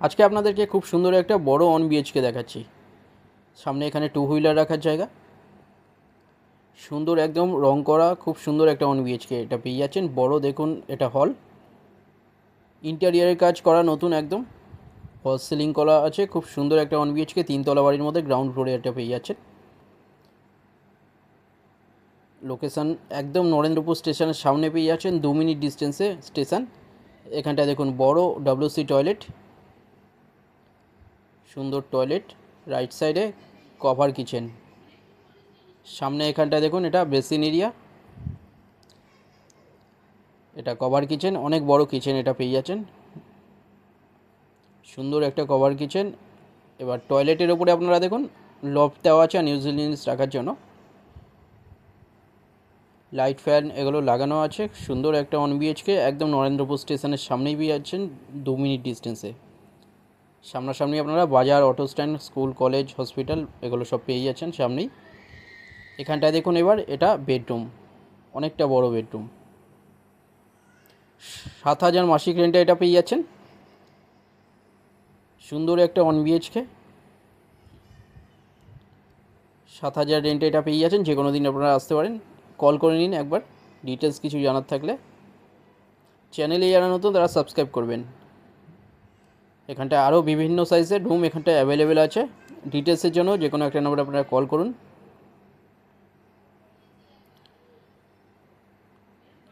আজকে আপনাদেরকে খুব সুন্দর একটা বড় 1 BHK দেখাচ্ছি। সামনে এখানে 2 হুইলার রাখার জায়গা, সুন্দর একদম রং করা, খুব সুন্দর একটা 1 BHK এটা পেয়ে যাচ্ছেন। বড় দেখুন, এটা হল, ইন্টেরিয়ারের কাজ করা নতুন একদম, ফলস সিলিং করা আছে। খুব সুন্দর একটা 1 BHK 3 তলা বাড়ির মধ্যে গ্রাউন্ড ফ্লোরে এটা পেয়ে যাচ্ছেন। লোকেশান একদম নরেন্দ্রপুর স্টেশনের সামনে পেয়ে যাচ্ছেন, 2 মিনিট ডিস্টেন্সে স্টেশন। এখানটায় দেখুন বড় WC টয়লেট, সুন্দর টয়লেট, রাইট সাইডে কভার কিচেন। সামনে এখানটায় দেখুন, এটা বেসিন এরিয়া, এটা কভার কিচেন, অনেক বড় কিচেন এটা পেয়ে যাচ্ছেন। সুন্দর একটা কভার কিচেন। এবার টয়লেটের ওপরে আপনারা দেখুন লফট দেওয়া আছে আনইউজড জিনিস রাখার জন্য, লাইট ফ্যান এগুলো লাগানো আছে। সুন্দর একটা 1 BHK একদম নরেন্দ্রপুর স্টেশনের সামনেই পেয়ে যাচ্ছেন, 2 মিনিট ডিস্টেন্সে। সামনাসামনি আপনারা বাজার, auto stand, school, college, hospital এগুলো সব পেয়ে যাচ্ছেন সামনেই। এখানটায় দেখুন, এবার এটা বেডরুম, অনেকটা বড় বেডরুম। 7,000 মাসিক রেন্টে এটা পেয়ে যাচ্ছেন। সুন্দর একটা 1 BHK, 7,000 রেন্টে এটা পেয়ে যাচ্ছেন। যে কোনো দিন আপনারা আসতে পারেন, কল করে নিন একবার, ডিটেলস কিছু জানার থাকলে। চ্যানেলে যারা নতুন তারা সাবস্ক্রাইব করবেন। এখানটায় আরও বিভিন্ন সাইজের রুম এখানটায় অ্যাভেলেবেল আছে। ডিটেলসের জন্য যে কোনো একটা নম্বরে আপনারা কল করুন।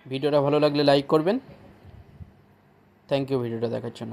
ভিডিওটা ভালো লাগলে লাইক করবেন। থ্যাংক ইউ ভিডিওটা দেখার জন্য।